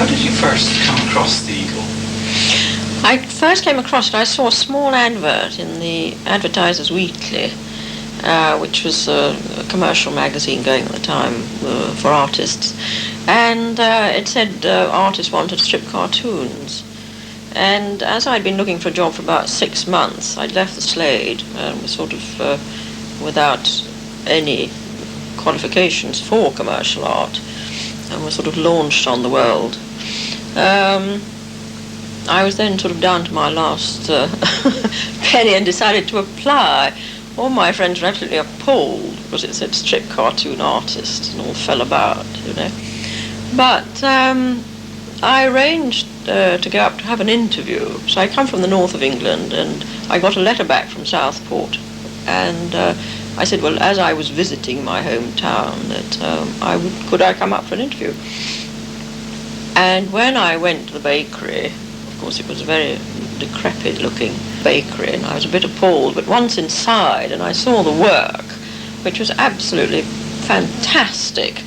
How did you first come across the eagle? I first came across it, I saw a small advert in the Advertiser's Weekly, which was a commercial magazine going at the time for artists, and it said artists wanted strip cartoons. And as I'd been looking for a job for about 6 months, I'd left the Slade and was sort of without any qualifications for commercial art, and was sort of launched on the world. I was then sort of down to my last penny and decided to apply. All my friends were absolutely appalled because it said strip cartoon artist and all fell about, you know. But I arranged to go up to have an interview. So I come from the north of England, and I got a letter back from Southport, and I said, well, as I was visiting my hometown, that could I come up for an interview? And when I went to the bakery, of course it was a very decrepit looking bakery, and I was a bit appalled, but once inside and I saw the work, which was absolutely fantastic,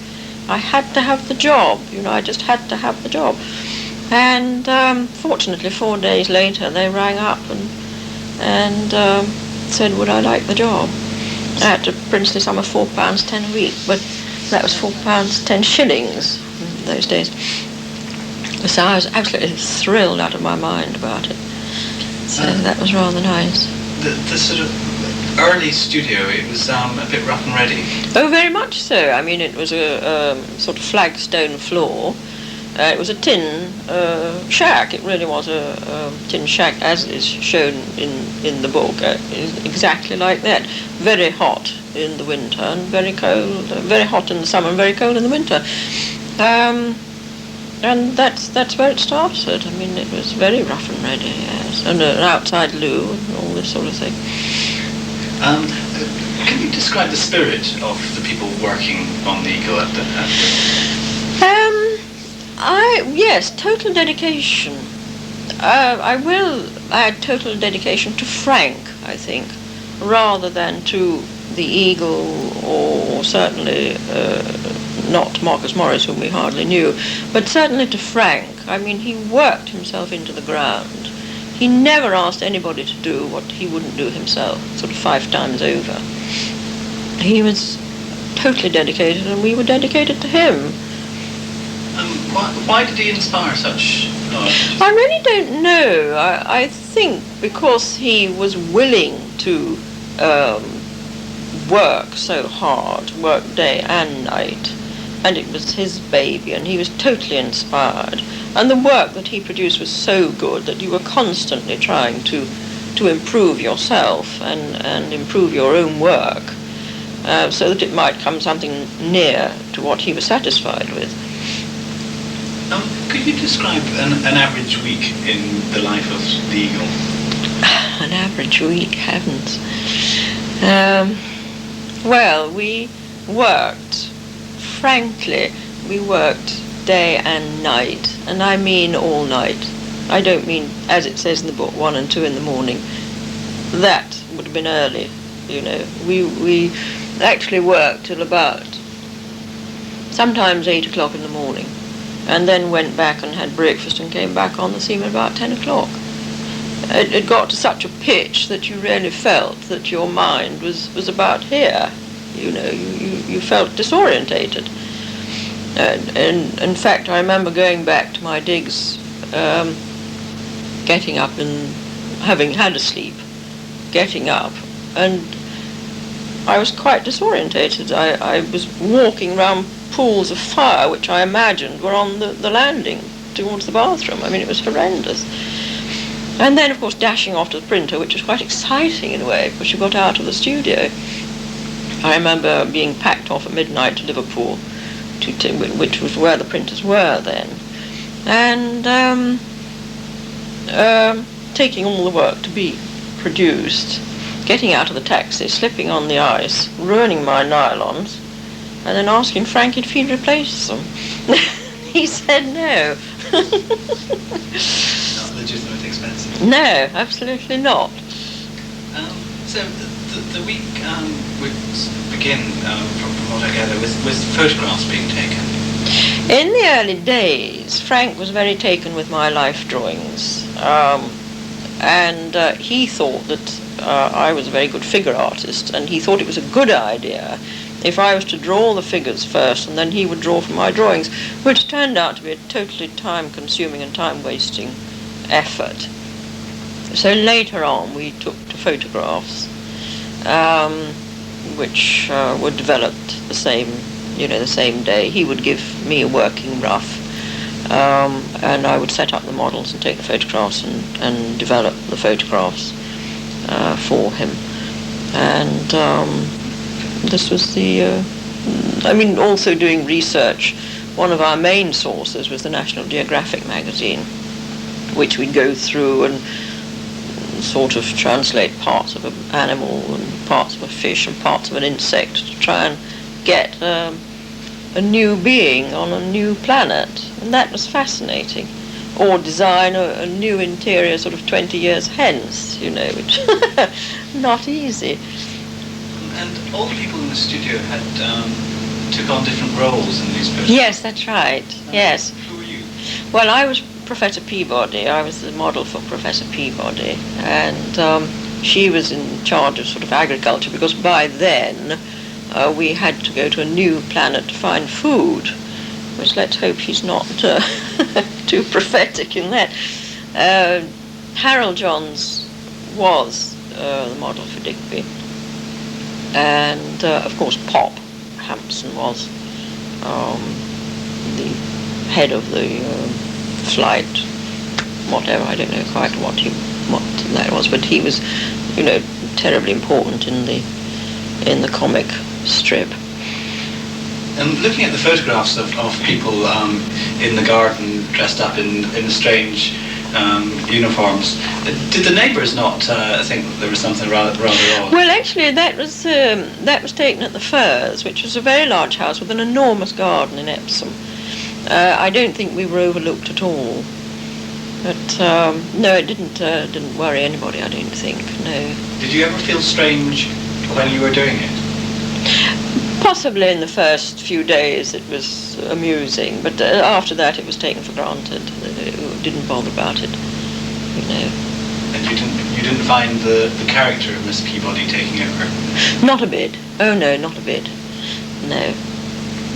I had to have the job, you know, I just had to have the job. And fortunately 4 days later they rang up and said, would I like the job? I had a princely sum of £4.10 a week, but that was £4.10 shillings in those days. So I was absolutely thrilled out of my mind about it. So that was rather nice. The sort of early studio, it was a bit rough and ready. Oh, very much so. I mean, it was a sort of flagstone floor. It was a tin shack. It really was a tin shack, as is shown in the book, exactly like that. Very hot in the winter and very cold, very hot in the summer and very cold in the winter. And that's where it started. I mean, it was very rough and ready, yes. And an outside loo and all this sort of thing. Can you describe the spirit of the people working on the Eagle at the yes, total dedication. I will add total dedication to Frank, I think, rather than to the Eagle, or certainly not Marcus Morris, whom we hardly knew, but certainly to Frank. I mean, he worked himself into the ground. He never asked anybody to do what he wouldn't do himself, sort of 5 times over. He was totally dedicated, and we were dedicated to him. Why did he inspire such artists? I really don't know. I think because he was willing to work so hard, work day and night, and it was his baby, and he was totally inspired. And the work that he produced was so good that you were constantly trying to improve yourself and improve your own work, so that it might come something near to what he was satisfied with. Could you describe an average week in the life of the Eagle? An average week, heavens. Well, we worked, frankly, we worked day and night, and I mean all night. I don't mean, as it says in the book, 1 and 2 in the morning. That would have been early, you know. We actually worked till about sometimes 8 o'clock in the morning, and then went back and had breakfast and came back on the scene at about 10 o'clock. It got to such a pitch that you really felt that your mind was about here. You know, you felt disorientated. And in fact, I remember going back to my digs, getting up and having had a sleep, getting up, and I was quite disorientated. I was walking round pools of fire, which I imagined were on the landing towards the bathroom. I mean, it was horrendous. And then, of course, dashing off to the printer, which was quite exciting in a way, because you got out of the studio. I remember being packed off at midnight to Liverpool, which was where the printers were then, and taking all the work to be produced, getting out of the taxi, slipping on the ice, ruining my nylons, and then asking Frank if he'd replace them. He said no. Not legitimately expensive. No, absolutely not. So the week would begin, from what I gather, with photographs being taken. In the early days, Frank was very taken with my life drawings, and he thought that I was a very good figure artist, and he thought it was a good idea if I was to draw the figures first and then he would draw from my drawings, which turned out to be a totally time-consuming and time-wasting effort. So later on we took to photographs, which were developed the same day. He would give me a working rough, and I would set up the models and take the photographs and develop the photographs for him. And this was also doing research. One of our main sources was the National Geographic magazine, which we'd go through and sort of translate parts of an animal and parts of a fish and parts of an insect to try and get a new being on a new planet, and that was fascinating. Or design a new interior sort of 20 years hence, which not easy. And all the people in the studio had took on different roles in these photographs. Yes, that's right. Yes. Who were you? Well, I was Professor Peabody. I was the model for Professor Peabody, and she was in charge of sort of agriculture, because by then we had to go to a new planet to find food, which let's hope he's not too prophetic in that. Harold Johns was the model for Digby, and of course Pop Hampson was the head of the flight, whatever, I don't know quite what that was, but he was, terribly important in the comic strip. And looking at the photographs of people in the garden dressed up in strange uniforms, did the neighbours not think that there was something rather odd? Well, actually, that was taken at the Firs, which was a very large house with an enormous garden in Epsom. I don't think we were overlooked at all. But no, it didn't worry anybody, I don't think. No. Did you ever feel strange when you were doing it? Possibly in the first few days it was amusing, but after that it was taken for granted. Didn't bother about it, And you didn't find the character of Miss Peabody taking over? Not a bit. Oh no, not a bit. No,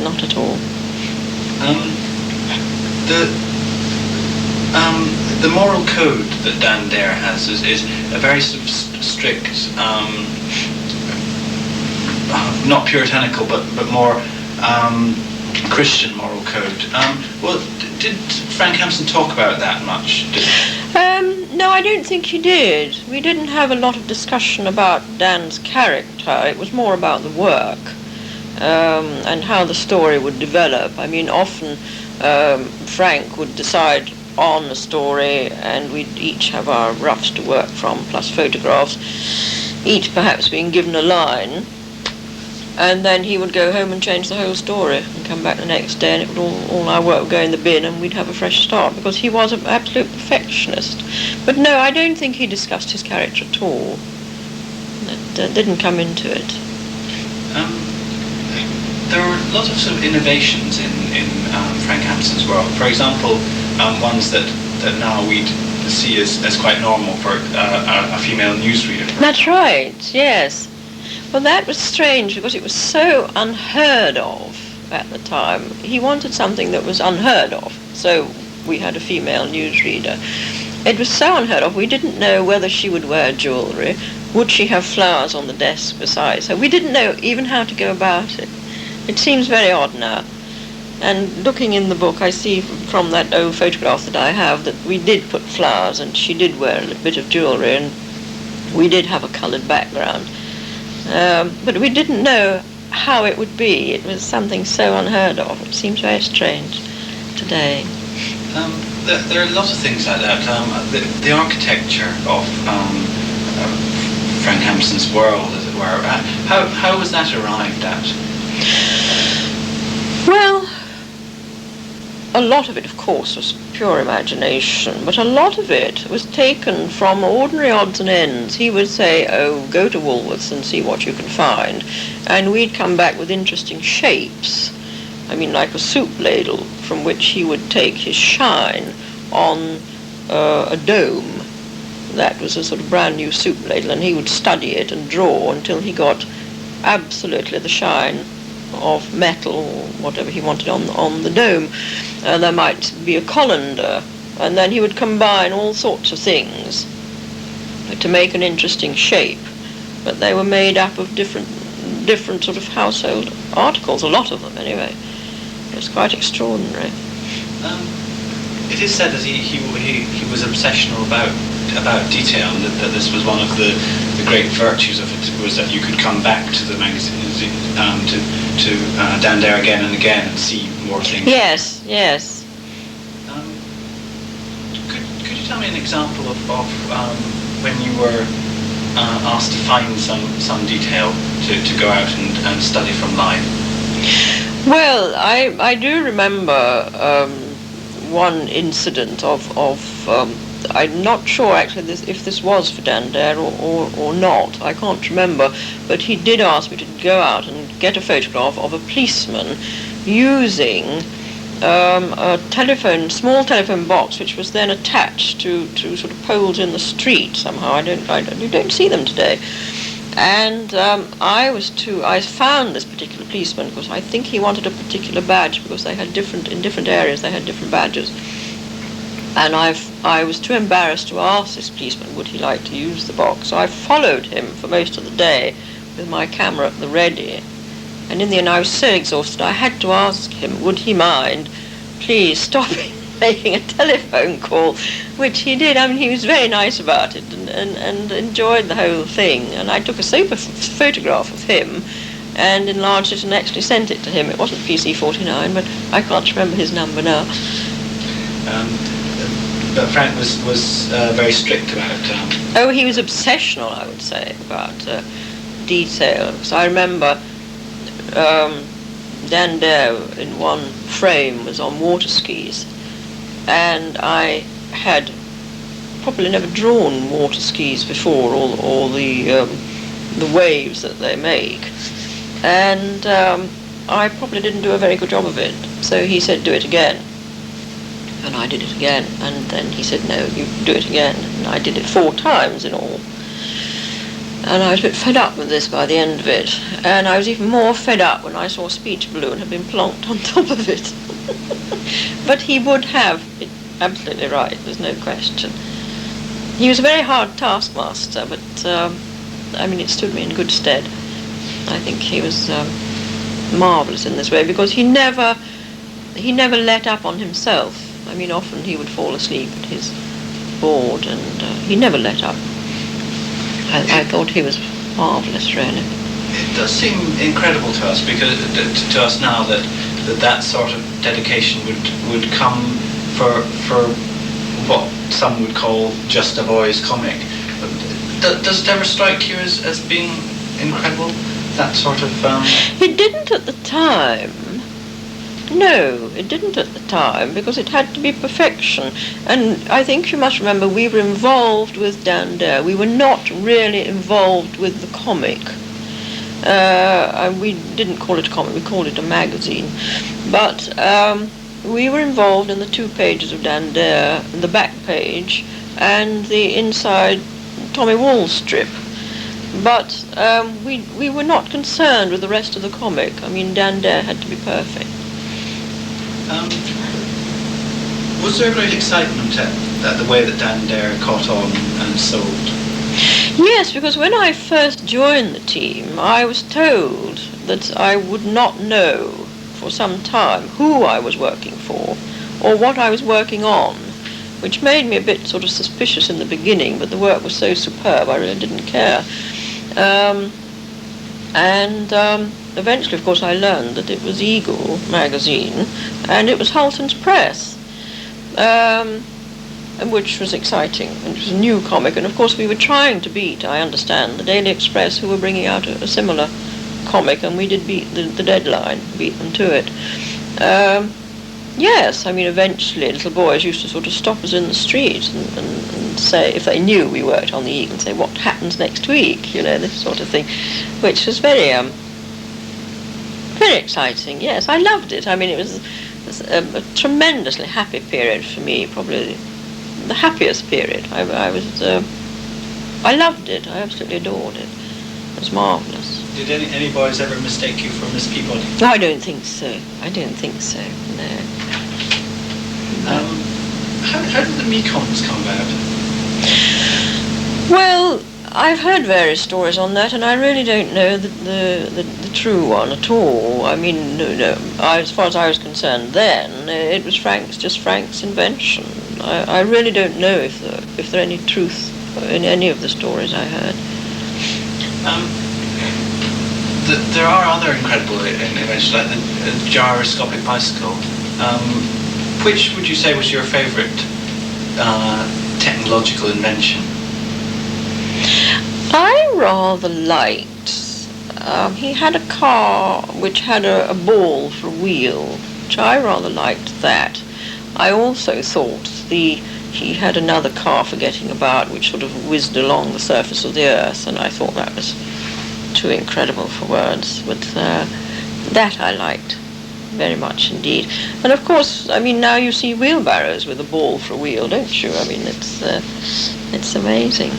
not at all. The moral code that Dan Dare has is a very sort of strict, not puritanical, but more Christian moral code. Well, did Frank Hampson talk about that much? No, I don't think he did. We didn't have a lot of discussion about Dan's character. It was more about the work and how the story would develop. I mean, often Frank would decide on a story, and we'd each have our roughs to work from, plus photographs, each perhaps being given a line, and then he would go home and change the whole story and come back the next day, and it would all our work would go in the bin, and we'd have a fresh start, because he was an absolute perfectionist. But no, I don't think he discussed his character at all. It didn't come into it. There were lots of sort of innovations in Frank Hampson's world. For example, ones that now we'd see as quite normal for a female newsreader. That's right, yes. Well, that was strange because it was so unheard of at the time. He wanted something that was unheard of, so we had a female newsreader. It was so unheard of, we didn't know whether she would wear jewellery, would she have flowers on the desk besides her. We didn't know even how to go about it. It seems very odd now. And looking in the book, I see from that old photograph that I have that we did put flowers, and she did wear a bit of jewellery, and we did have a coloured background. But we didn't know how it would be. It was something so unheard of. It seems very strange today. There are lots of things like that. The architecture of Frank Hampson's world, as it were. How was that arrived at? Well, a lot of it, of course, was pure imagination, but a lot of it was taken from ordinary odds and ends. He would say, oh, go to Woolworths and see what you can find, and we'd come back with interesting shapes, I mean like a soup ladle, from which he would take his shine on a dome. That was a sort of brand new soup ladle, and he would study it and draw until he got absolutely the shine of metal or whatever he wanted on the dome. There might be a colander, and then he would combine all sorts of things to make an interesting shape, but they were made up of different sort of household articles, a lot of them anyway. It was quite extraordinary. It is said that he was obsessional about detail, and that this was one of the great virtues of it, was that you could come back to the magazine, to Down There again and again and see more things. Yes. Could you tell me an example of when you were asked to find some detail to go out and study from life? Well, I do remember one incident of I'm not sure actually if this was for Dan Dare or not. I can't remember, but he did ask me to go out and get a photograph of a policeman using a small telephone box, which was then attached to sort of poles in the street somehow. You don't see them today. And I found this particular policeman because I think he wanted a particular badge, because they had in different areas they had different badges. And I was too embarrassed to ask this policeman would he like to use the box. So I followed him for most of the day with my camera at the ready. And in the end I was so exhausted I had to ask him would he mind please stopping making a telephone call, which he did. I mean, he was very nice about it and enjoyed the whole thing. And I took a super photograph of him and enlarged it and actually sent it to him. It wasn't PC-49, but I can't remember his number now. But Frank was very strict about... Oh, he was obsessional, I would say, about detail. Because I remember Dan Dare in one frame was on water skis, and I had probably never drawn water skis before, or the waves that they make, and I probably didn't do a very good job of it. So he said, do it again. And I did it again, and then he said, no, you do it again. And I did it 4 times in all. And I was a bit fed up with this by the end of it. And I was even more fed up when I saw a speech balloon had been plonked on top of it. But he would have it absolutely right, there's no question. He was a very hard taskmaster, but I mean, it stood me in good stead. I think he was marvellous in this way, because he never let up on himself. I mean, often he would fall asleep at his board, and he never let up. I thought he was marvellous, really. It does seem incredible to us, because to us now that sort of dedication would come for what some would call just a boys' comic. Does it ever strike you as being incredible? That sort of... It didn't at the time. No, it didn't at the time, because it had to be perfection. And I think you must remember we were involved with Dan Dare. We were not really involved with the comic. And we didn't call it a comic, we called it a magazine. But we were involved in the 2 pages of Dan Dare, the back page, and the inside Tommy Wall strip. But we were not concerned with the rest of the comic. I mean, Dan Dare had to be perfect. Was there great excitement at the way that Dan Dare caught on and sold? Yes, because when I first joined the team, I was told that I would not know for some time who I was working for or what I was working on, which made me a bit sort of suspicious in the beginning, but the work was so superb I really didn't care. Eventually, of course, I learned that it was Eagle magazine, and it was Hulton's Press, which was exciting, and it was a new comic. And of course, we were trying to beat, I understand, the Daily Express, who were bringing out a similar comic, and we did beat the deadline, beat them to it. Yes, I mean, eventually little boys used to sort of stop us in the street and say, if they knew we worked on the Eagle, and say, what happens next week, you know, this sort of thing, which was very Very exciting, yes. I loved it. I mean, it was a tremendously happy period for me, probably the happiest period. I loved it. I absolutely adored it. It was marvellous. Did any boys ever mistake you for Miss Peabody? No, I don't think so. I don't think so, no. How did the Mekons come about? Well, I've heard various stories on that, and I really don't know the true one at all. I mean, no, as far as I was concerned then, it was Frank's invention. I really don't know if there any truth in any of the stories I heard. There are other incredible inventions, like the gyroscopic bicycle. Which would you say was your favourite technological invention? I rather liked, he had a car which had a ball for a wheel, which I rather liked that. I also thought he had another car for getting about which sort of whizzed along the surface of the earth, and I thought that was too incredible for words, but that I liked very much indeed. And of course, I mean, now you see wheelbarrows with a ball for a wheel, don't you? I mean, it's amazing.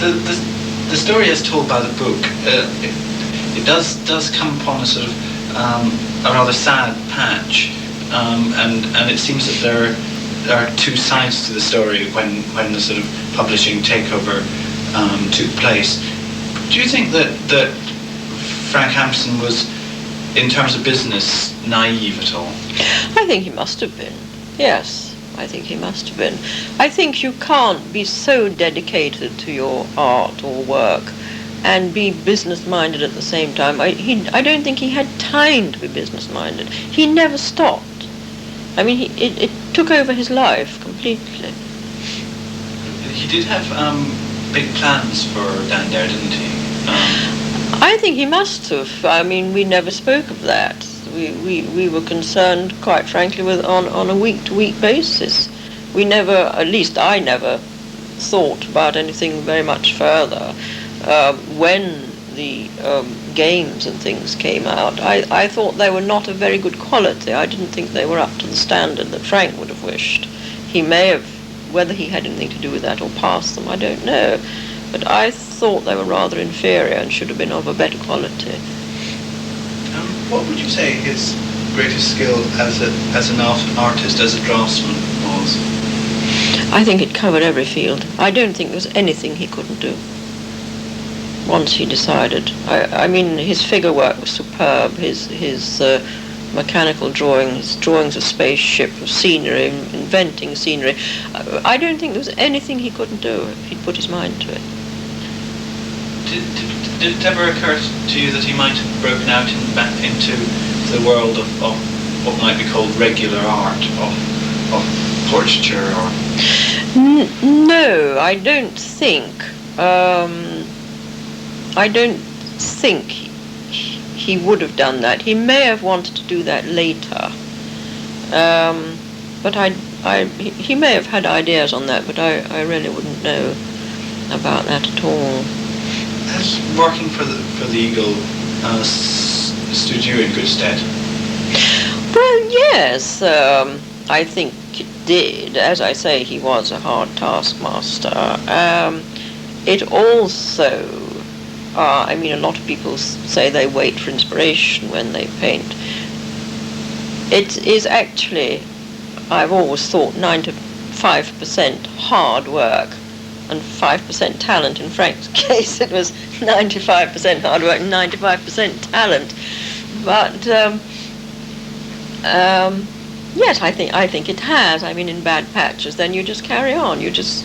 The story as told by the book, it does come upon a sort of a rather sad patch, and it seems that there are two sides to the story when the sort of publishing takeover took place. Do you think that Frank Hampson was, in terms of business, naive at all? I think he must have been, yes. I think he must have been. I think you can't be so dedicated to your art or work and be business-minded at the same time. I don't think he had time to be business-minded. He never stopped. I mean, it took over his life completely. He did have big plans for down there, didn't he? I think he must have. I mean, we never spoke of that. We were concerned, quite frankly, with on a week-to-week basis. We never, at least I never, thought about anything very much further. When the games and things came out, I thought they were not of very good quality. I didn't think they were up to the standard that Frank would have wished. He may have, whether he had anything to do with that or passed them, I don't know. But I thought they were rather inferior and should have been of a better quality. What would you say his greatest skill as an artist, as a draftsman, was? I think it covered every field. I don't think there was anything he couldn't do once he decided. I mean, his figure work was superb, his mechanical drawings of spaceship, of scenery, inventing scenery. I don't think there was anything he couldn't do if he'd put his mind to it. Did it ever occur to you that he might have broken out into the world of what might be called regular art, of portraiture? Or no, I don't think. I don't think he would have done that. He may have wanted to do that later, but he may have had ideas on that, but I really wouldn't know about that at all. Has working for the Eagle stood you in good stead? Well, yes, I think it did. As I say, he was a hard taskmaster. It also, I mean, a lot of people say they wait for inspiration when they paint. It is actually, I've always thought, 95% hard work and 5% talent. In Frank's case, it was 95% hard work and 95% talent. But yes, I think it has. I mean, in bad patches, then you just carry on. You just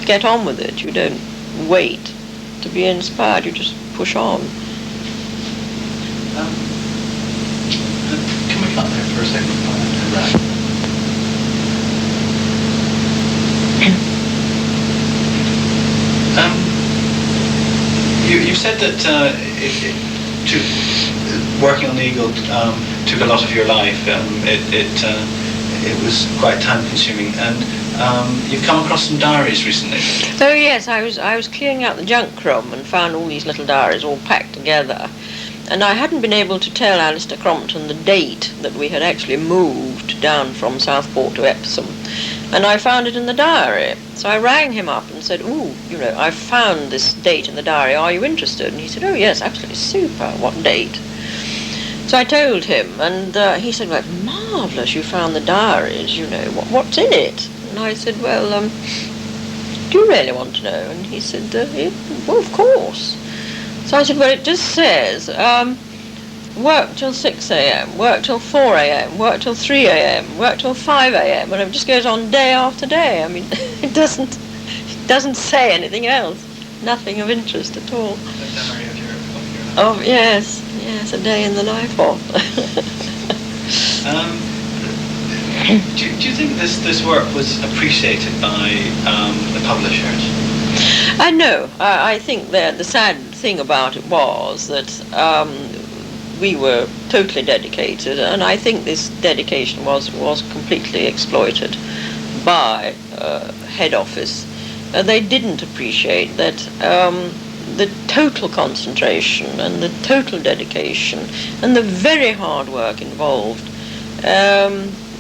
get on with it. You don't wait to be inspired. You just push on. Can we cut there for a second? Right. You said that working on the Eagle took a lot of your life. It was quite time consuming, and You've come across some diaries recently. Oh yes, I was clearing out the junk room and found all these little diaries all packed together. And I hadn't been able to tell Alistair Crompton the date that we had actually moved down from Southport to Epsom. And I found it in the diary. So I rang him up and said, "Ooh, I found this date in the diary. Are you interested?" And he said, "Oh yes, absolutely super. What date?" So I told him, and he said, "Well, marvellous, you found the diaries, what's in it?" And I said, "Well, do you really want to know?" And he said, "Yeah, well, of course." So I said, "Well, it just says, work till 6 a.m., work till 4 a.m., work till 3 a.m., work till 5 a.m., and it just goes on day after day. I mean, it doesn't say anything else. Nothing of interest at all. A diary of your Oh, yes, a day in the life of. Do you think this work was appreciated by the publishers? No. I think that the sad thing about it was that we were totally dedicated, and I think this dedication was completely exploited by head office. They didn't appreciate that the total concentration and the total dedication and the very hard work involved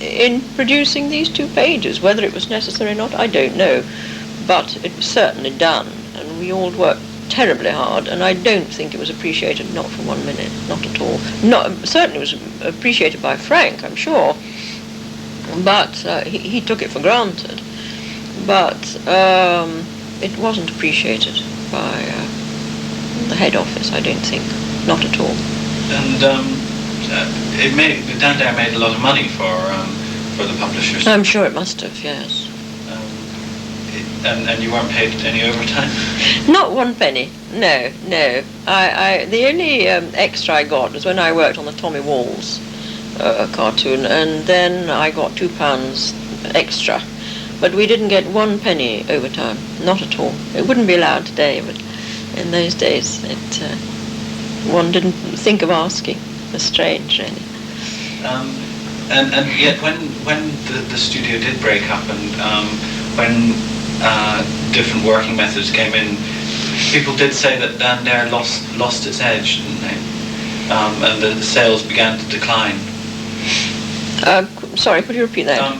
in producing these 2 pages. Whether it was necessary or not, I don't know, but it was certainly done, and we all worked terribly hard, and I don't think it was appreciated, not for 1 minute, not at all. Certainly was appreciated by Frank, I'm sure, but he took it for granted. But it wasn't appreciated by the head office, I don't think, not at all. And Dan Dare made a lot of money for the publishers. I'm sure it must have, yes. And you weren't paid any overtime? Not 1 penny. No. The only extra I got was when I worked on the Tommy Walls cartoon, and then I got £2 extra. But we didn't get 1 penny overtime, not at all. It wouldn't be allowed today, but in those days, one didn't think of asking. It was strange, really. And yet, when the studio did break up, and when different working methods came in, people did say that Dan Dare lost its edge, didn't they? And the sales began to decline. Sorry, could you repeat that?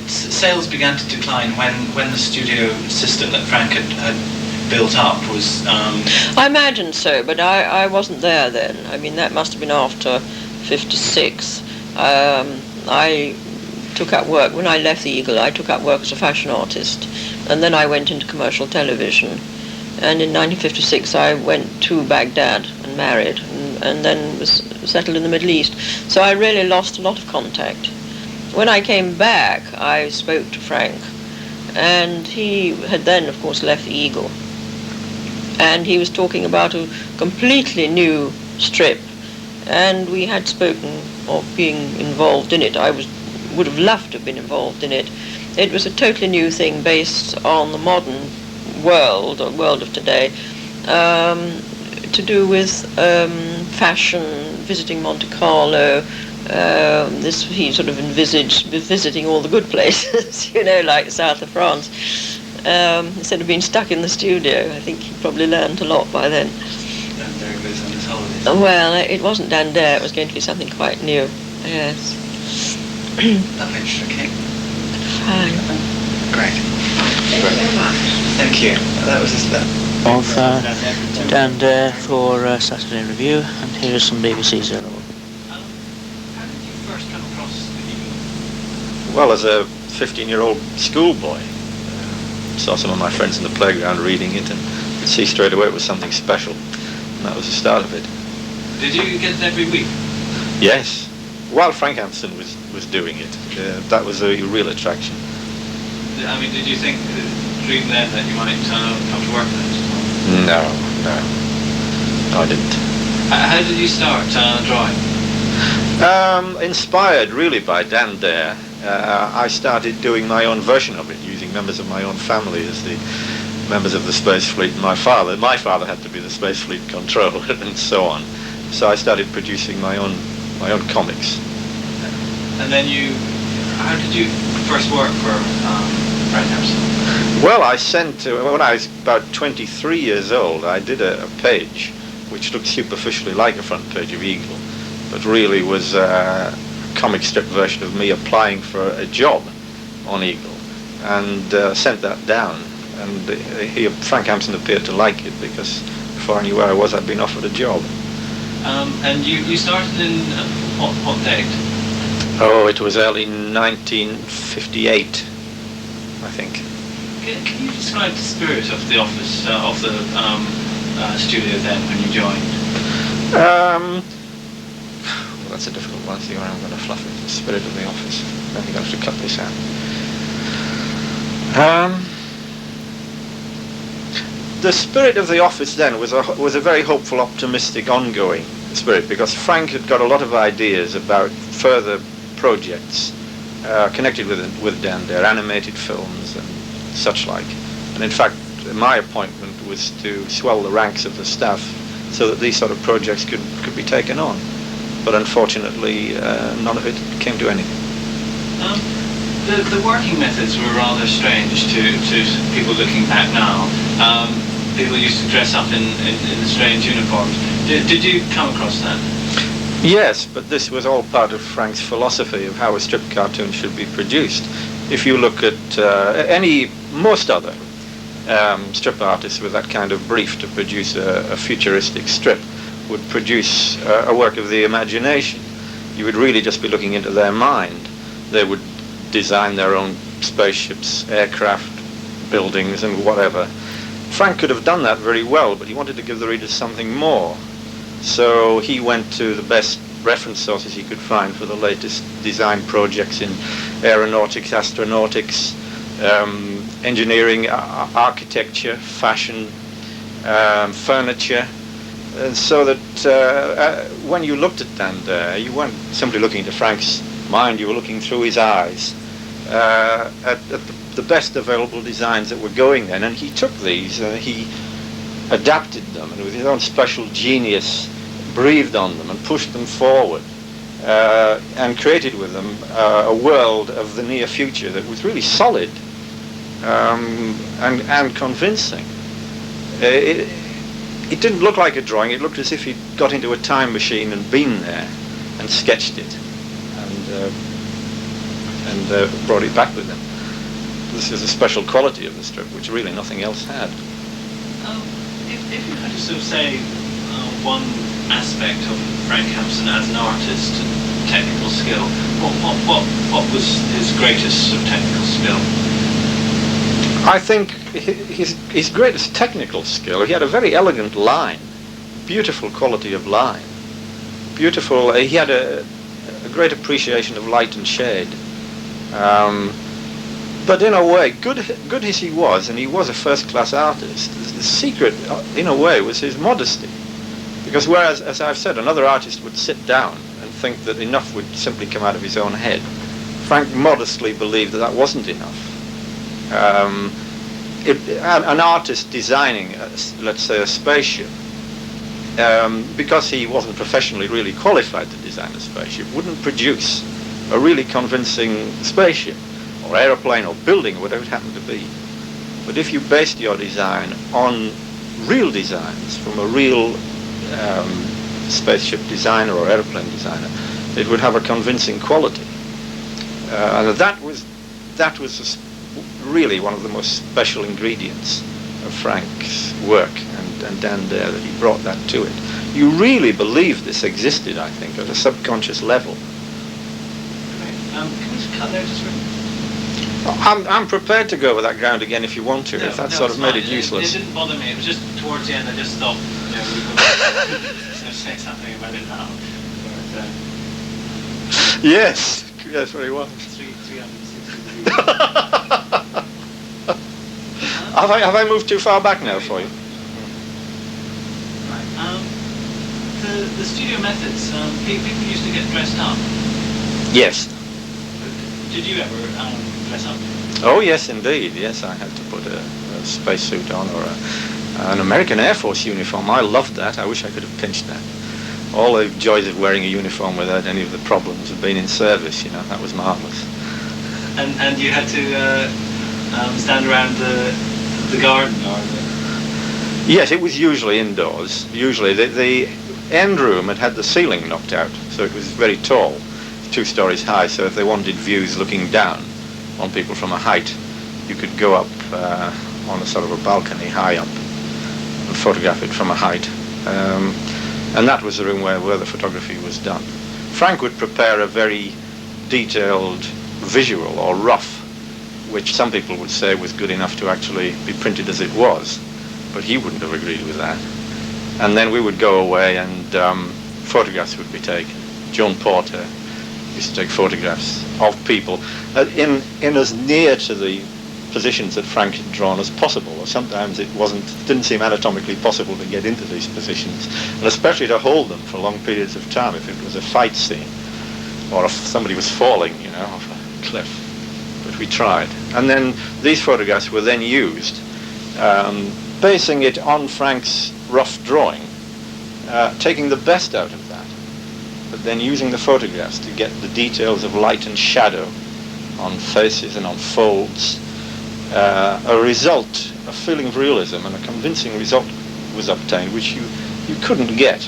Sales began to decline when the studio system that Frank had built up was... I imagine so, but I wasn't there then. I mean, that must have been after 56. I took up work, when I left the Eagle, I took up work as a fashion artist, and then I went into commercial television. And in 1956 I went to Baghdad and married, and then was settled in the Middle East. So I really lost a lot of contact. When I came back, I spoke to Frank, and he had then, of course, left the Eagle. And he was talking about a completely new strip, and we had spoken of being involved in it. I would have loved to have been involved in it. It was a totally new thing based on the modern world, or world of today, to do with fashion, visiting Monte Carlo. He sort of envisaged visiting all the good places, like south of France, instead of being stuck in the studio. I think he probably learned a lot by then. Dan Dare goes on his holidays. Well, it wasn't Dan Dare, it was going to be something quite new, yes. Lovely, okay. Fine. Great. Thank you very much. Thank you. That was just Of Dan Dare for Saturday Review, and here is some BBC Zero. How did you first come across the Eagle? Well, as a 15-year-old schoolboy, saw some of my friends in the playground reading it, and could see straight away it was something special, and that was the start of it. Did you get it every week? Yes, while Frank Hampson was doing it, that was a real attraction. I mean, did you dream then that you might come to work then? No, I didn't. How did you start drawing? Inspired really by Dan Dare, I started doing my own version of it, using members of my own family as the members of the Space Fleet. My father had to be the Space Fleet controller, and so on. So I started producing my own comics. And then how did you first work for Frank Hampson? Well, I sent, when I was about 23 years old, I did a page which looked superficially like a front page of Eagle, but really was a comic strip version of me applying for a job on Eagle, and sent that down. And Frank Hampson appeared to like it, because before I knew where I was, I'd been offered a job. And you started in what date? Oh, it was early 1958, I think. Can you describe the spirit of the office, of the studio then when you joined? Well, that's a difficult one. See where I'm going to fluff it. The spirit of the office. I think I have to cut this out. The spirit of the office then was a very hopeful, optimistic, ongoing spirit, because Frank had got a lot of ideas about further projects connected with Dan Dare, animated films and such like. And in fact, my appointment was to swell the ranks of the staff so that these sort of projects could be taken on. But unfortunately, none of it came to anything. The working methods were rather strange to people looking back now. People used to dress up in strange uniforms. Did you come across that? Yes, but this was all part of Frank's philosophy of how a strip cartoon should be produced. If you look at most other strip artists with that kind of brief to produce a futuristic strip would produce a work of the imagination. You would really just be looking into their mind. They would design their own spaceships, aircraft, buildings, and whatever. Frank could have done that very well, but he wanted to give the readers something more. So he went to the best reference sources he could find for the latest design projects in aeronautics, astronautics, engineering, architecture, fashion, furniture, so that when you looked at Dan Dare, you weren't simply looking into Frank's mind, you were looking through his eyes at the best available designs that were going then, and he took these and he adapted them, and with his own special genius breathed on them and pushed them forward, and created with them a world of the near future that was really solid and convincing. It didn't look like a drawing. It looked as if he'd got into a time machine and been there and sketched it and brought it back with him. This is a special quality of the strip which really nothing else had. If you had to sort of say one aspect of Frank Hampson as an artist and technical skill, what was his greatest sort of technical skill? I think his greatest technical skill, he had a very elegant line, beautiful quality of line, beautiful. He had a great appreciation of light and shade. But in a way, good as he was, and he was a first-class artist, the secret, in a way, was his modesty. Because whereas, as I've said, another artist would sit down and think that enough would simply come out of his own head, Frank modestly believed that wasn't enough. An artist designing, let's say, a spaceship, because he wasn't professionally really qualified to design a spaceship, wouldn't produce a really convincing spaceship, or aeroplane, or building, or whatever it happened to be. But if you based your design on real designs from a real spaceship designer or aeroplane designer, it would have a convincing quality. And that was really one of the most special ingredients of Frank's work, and Dan Dare, that he brought that to it. You really believed this existed, I think, at a subconscious level. Can we just cut there just for a minute? I'm prepared to go over that ground again if you want to, if that sort of made it useless. It didn't bother me. It was just towards the end I just thought, we could say something about it now. But, Yes, very well. 360 Have I moved too far back now for you? Right. The studio methods, people used to get dressed up. Yes. Did you ever dress up? Oh yes, indeed. Yes, I had to put a spacesuit on, or an American Air Force uniform. I loved that. I wish I could have pinched that. All the joys of wearing a uniform without any of the problems of being in service, that was marvellous. And you had to stand around the garden or the... Yes, it was usually indoors. Usually the end room had the ceiling knocked out, so it was very tall, 2 stories high, so if they wanted views looking down on people from a height, you could go up on a sort of a balcony high up and photograph it from a height. And that was the room where the photography was done. Frank would prepare a very detailed visual or rough, which some people would say was good enough to actually be printed as it was, but he wouldn't have agreed with that. And then we would go away and photographs would be taken. Joan Porter used to take photographs of people in as near to the positions that Frank had drawn as possible, or sometimes it didn't seem anatomically possible to get into these positions, and especially to hold them for long periods of time if it was a fight scene, or if somebody was falling, off a cliff. But we tried. And then these photographs were then used, basing it on Frank's rough drawing, taking the best out of that, but then using the photographs to get the details of light and shadow on faces and on folds. A result, a feeling of realism and a convincing result was obtained, which you couldn't get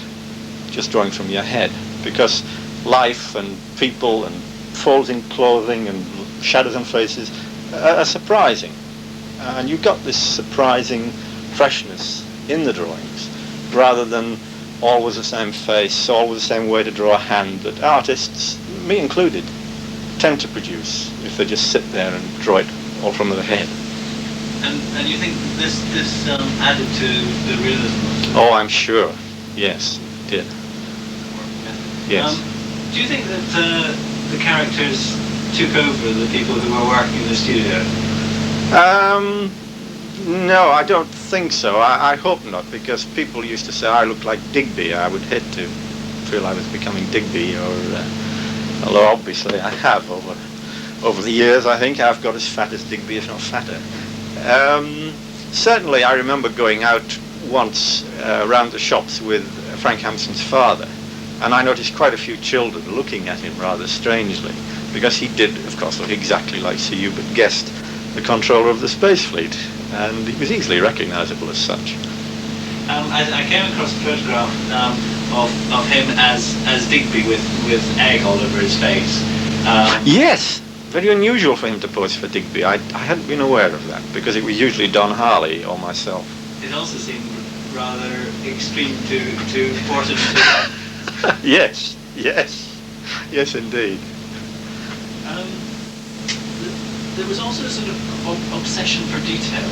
just drawing from your head, because life and people and folds in clothing and shadows on faces are surprising. And you got this surprising freshness in the drawings, rather than always the same face, always the same way to draw a hand that artists, me included, tend to produce if they just sit there and draw it all from the head. And you think this added to the realism? Oh, I'm sure. Yes, it did. Yes. Do you think that the characters took over the people who were working in the studio? No, I don't think so. I hope not, because people used to say I looked like Digby. I would hate to feel I was becoming Digby, although obviously I have over the years. I think I've got as fat as Digby, if not fatter. Certainly I remember going out once around the shops with Frank Hampson's father, and I noticed quite a few children looking at him rather strangely, because he did, of course, look exactly like Sir Hubert Guest, the controller of the Space Fleet, and he was easily recognizable as such. I came across a photograph of him as Digby with egg all over his face. Yes! Very unusual for him to pose for Digby. I hadn't been aware of that, because it was usually Don Harley or myself. It also seemed rather extreme to force him to... Yes indeed. There was also a sort of obsession for detail.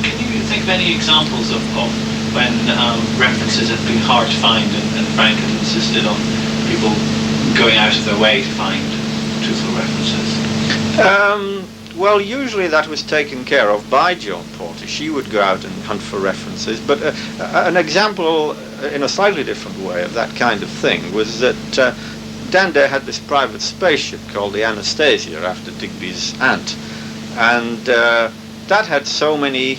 Can you think of any examples of when references have been hard to find and Frank had insisted on people going out of their way to find truthful references? Well, usually that was taken care of by Joan Porter. She would go out and hunt for references, but an example in a slightly different way of that kind of thing was that Dande had this private spaceship called the Anastasia after Digby's aunt, and that had so many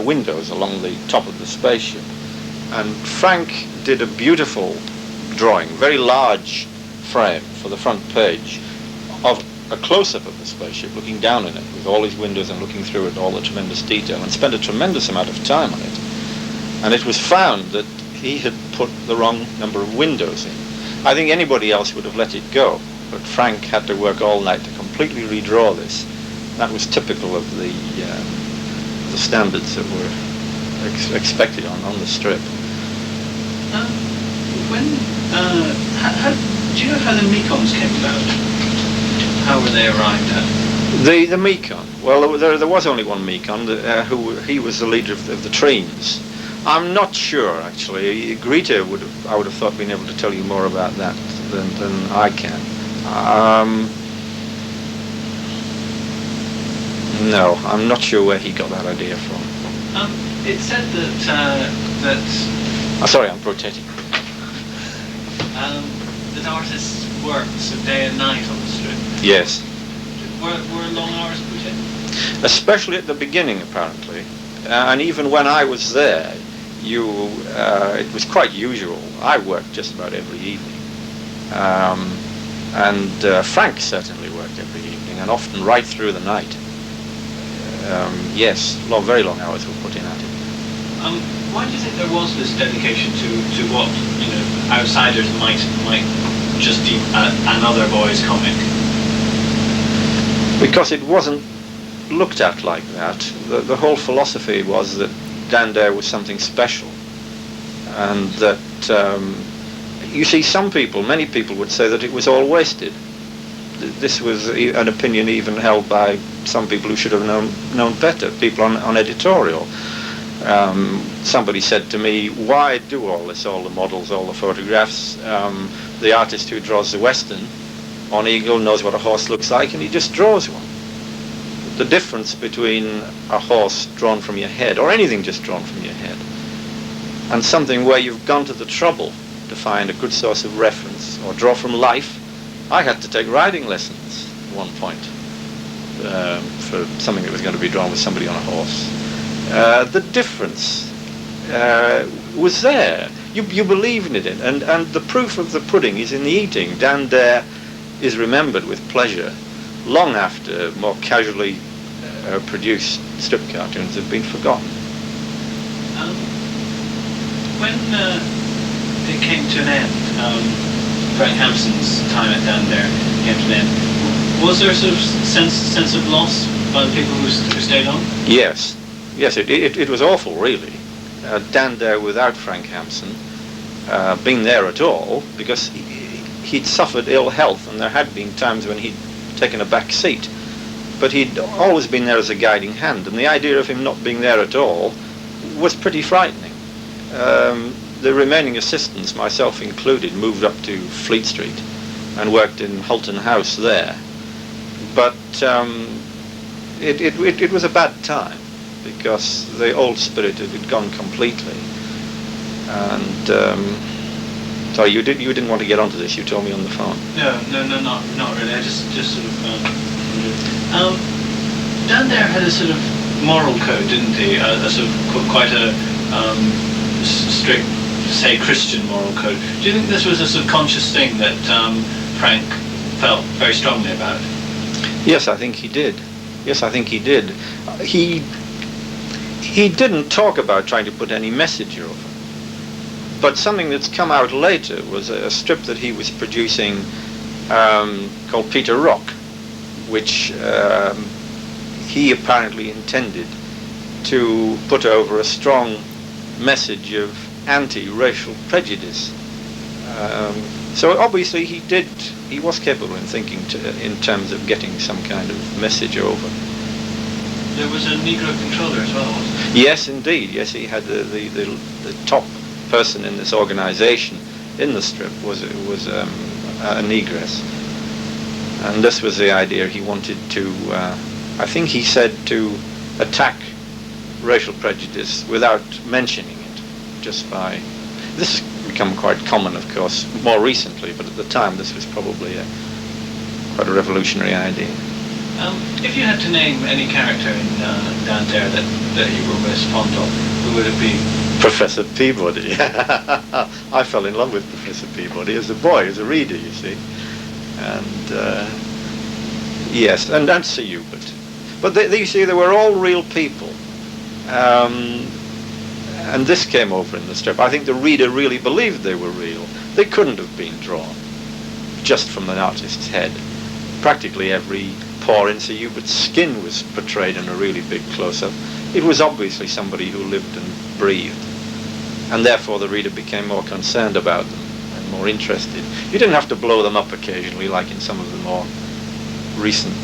windows along the top of the spaceship, and Frank did a beautiful drawing, very large frame for the front page of a close-up of the spaceship looking down in it with all these windows and looking through it, all the tremendous detail, and spent a tremendous amount of time on it. And it was found that he had put the wrong number of windows in. I think anybody else would have let it go, but Frank had to work all night to completely redraw this. That was typical of the standards that were expected on the strip. Do you know how the Mekons came about? How were they arrived at? The Mekon. Well, there was only one Mekon. He was the leader of the Treens. I'm not sure, actually. Greta I would have thought, been able to tell you more about that than I can. No, I'm not sure where he got that idea from. It said that sorry, I'm rotating. that artists worked so day and night on the strip. Yes. Were long hours put in? Especially at the beginning, apparently. And even when I was there, it was quite usual. I worked just about every evening. And Frank certainly worked every evening, and often right through the night. Yes, very long hours were put in at it. Why do you think there was this dedication to what outsiders might just deem another boy's comic? Because it wasn't looked at like that. The whole philosophy was that Dan Dare was something special, and that you see, many people would say that it was all wasted. This was an opinion even held by some people who should have known better, people on editorial. Somebody said to me, why do all this, all the models, all the photographs? The artist who draws the Western on Eagle knows what a horse looks like, and he just draws one. The difference between a horse drawn from your head, or anything just drawn from your head, and something where you've gone to the trouble to find a good source of reference, or draw from life. I had to take riding lessons at one point for something that was going to be drawn with somebody on a horse. The difference was there. You believed in it, and the proof of the pudding is in the eating. Dan Dare is remembered with pleasure long after more casually produced strip cartoons have been forgotten. When it came to an end, Frank Hampson's time at Dan Dare came to an end, was there a sort of sense of loss by the people who stayed on? Yes, it was awful, really. Dan Dare without Frank Hampson being there at all, because he'd suffered ill health, and there had been times when he'd taken a back seat, but he'd always been there as a guiding hand, and the idea of him not being there at all was pretty frightening. The remaining assistants, myself included, moved up to Fleet Street and worked in Hulton House there. But it was a bad time, because the old spirit had gone completely. And sorry, you didn't want to get onto this. You told me on the phone. No, not really. I just sort of wondered. Dan Dare had a sort of moral code, didn't he? A sort of quite a strict, say, Christian moral code. Do you think this was a subconscious thing that Frank felt very strongly about? Yes, I think he did. He didn't talk about trying to put any message over. But something that's come out later was a strip that he was producing called Peter Rock, which he apparently intended to put over a strong message of anti-racial prejudice. So obviously he was capable in thinking in terms of getting some kind of message over. There was a Negro controller as well, wasn't there? Yes, indeed. Yes, he had the top person in this organization in the strip was a negress, and this was the idea. He wanted to, I think he said, to attack racial prejudice without mentioning it, just by. This has become quite common, of course, more recently, but at the time this was probably quite a revolutionary idea. If you had to name any character in Dan Dare that you were most fond of, who would it be? Professor Peabody. I fell in love with Professor Peabody as a boy, as a reader, you see. And yes, and Sir Hubert. But you see, they were all real people. And this came over in the strip. I think the reader really believed they were real. They couldn't have been drawn just from the artist's head. Practically every pore in Sir Hubert's skin was portrayed in a really big close-up. It was obviously somebody who lived and breathed, and therefore the reader became more concerned about them and more interested. You didn't have to blow them up occasionally like in some of the more recent,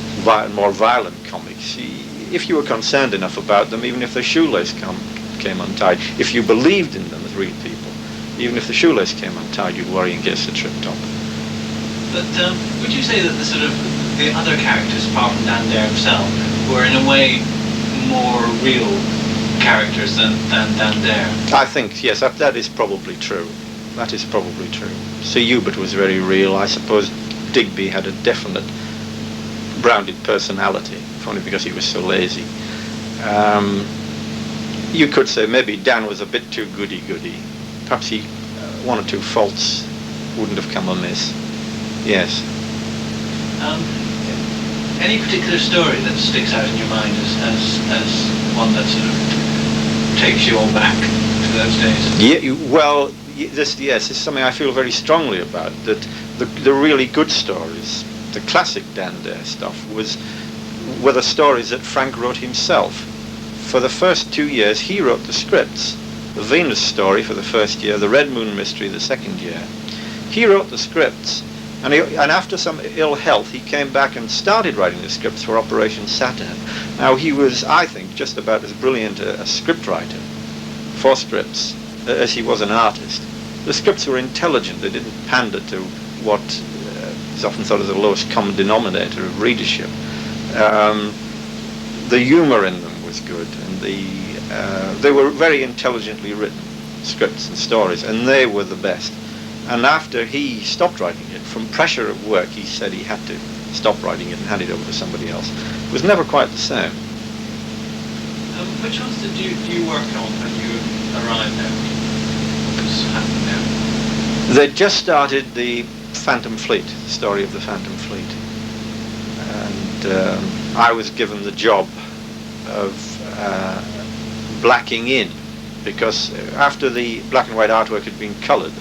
more violent comics. If you were concerned enough about them, even if their shoelace came untied, if you believed in them as real people, even if the shoelace came untied, you'd worry in case it tripped up. But would you say that the other characters, apart from Dan Dare himself, were in a way more real characters than Dan Dare? I think, yes, that is probably true. That is probably true. Sir Hubert was very real. I suppose Digby had a definite grounded personality, if only because he was so lazy. You could say maybe Dan was a bit too goody-goody. Perhaps one or two faults wouldn't have come amiss. Yes. Any particular story that sticks out in your mind as one that sort of takes you all back to those days? This is something I feel very strongly about. That the really good stories, the classic Dan Dare stuff, were the stories that Frank wrote himself. For the first 2 years, he wrote the scripts. The Venus story for the first year, the Red Moon mystery the second year. He wrote the scripts. And after some ill health, he came back and started writing the scripts for Operation Saturn. Now, he was, I think, just about as brilliant a script writer for scripts as he was an artist. The scripts were intelligent. They didn't pander to what is often thought of the lowest common denominator of readership. The humour in them was good, and they were very intelligently written scripts and stories, and they were the best. And after he stopped writing it, from pressure of work, he said he had to stop writing it and hand it over to somebody else. It was never quite the same. Which ones did you work on when you arrived there? What was happening there? They just started the Phantom Fleet, the story of the Phantom Fleet. And I was given the job of blacking in, because after the black and white artwork had been coloured,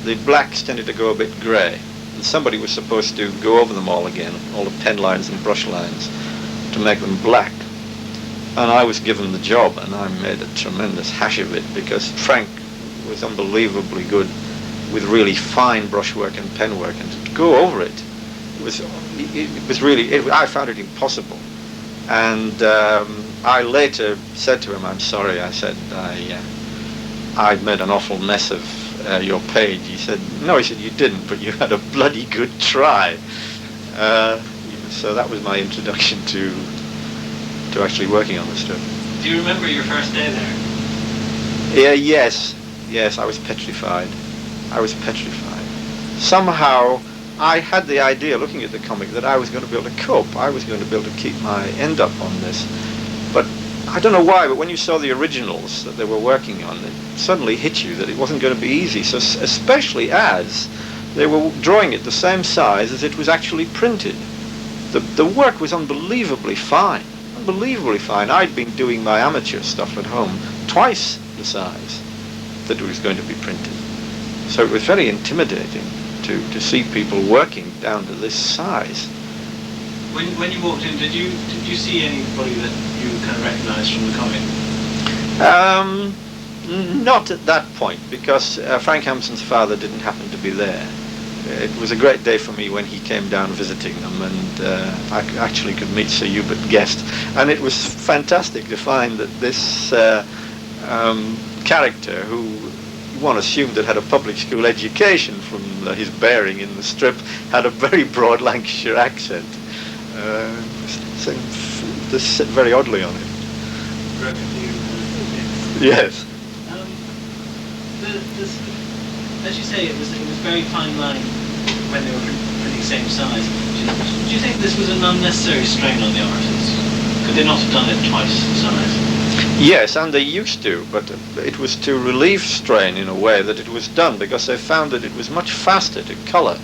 the blacks tended to go a bit grey, and somebody was supposed to go over them all again, all the pen lines and brush lines, to make them black. And I was given the job, and I made a tremendous hash of it, because Frank was unbelievably good with really fine brushwork and pen work, and to go over it was really, I found it impossible. And I later said to him, I'm sorry, I said, I'd made an awful mess of your page. He said, no, he said, you didn't, but you had a bloody good try. So that was my introduction to actually working on the strip. Do you remember your first day there? Yes, I was petrified. Somehow, I had the idea, looking at the comic, that I was going to be able to cope. I was going to be able to keep my end up on this. But I don't know why, but when you saw the originals that they were working on, it suddenly hit you that it wasn't going to be easy. So especially as they were drawing it the same size as it was actually printed. The work was unbelievably fine. Unbelievably fine. I'd been doing my amateur stuff at home twice the size that it was going to be printed. So it was very intimidating to see people working down to this size. When you walked in, did you see anybody that you kind of recognised from the comic? Not at that point, because Frank Hampson's father didn't happen to be there. It was a great day for me when he came down visiting them, and I actually could meet Sir Hubert Guest, and it was fantastic to find that this character, who one assumed that had a public school education from his bearing in the strip, had a very broad Lancashire accent. This sit very oddly on it. Yes. As you say, it was very fine line when they were printing same size. Do you think this was an unnecessary strain on the artists? Could they not have done it twice the size? Yes, and they used to, but it was to relieve strain in a way that it was done, because they found that it was much faster to colour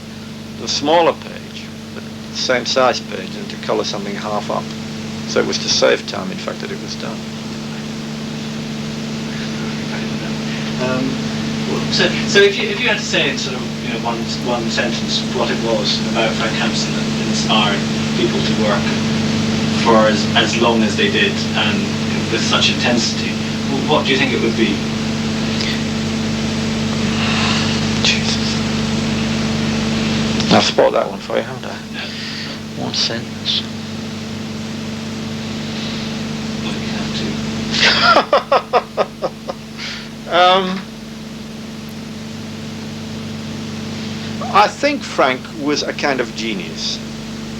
the smaller page, the same size page, than to colour something half up. So it was to save time, in fact, that it was done. So if you had to say in sort of one sentence what it was about Frank Hampson that inspired people to work for as long as they did and with such intensity, what do you think it would be? Jesus. I've spot that one for you, haven't I? Yeah. One sentence. Well, you have to. I think Frank was a kind of genius,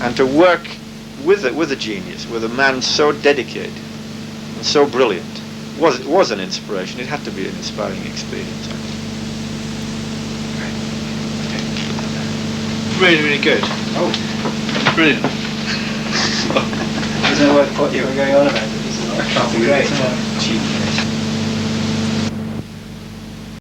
and to work with a genius, with a man so dedicated and so brilliant, was an inspiration. It had to be an inspiring experience. Really, really good. Oh, Brilliant. I don't know what you were going on about. It was great.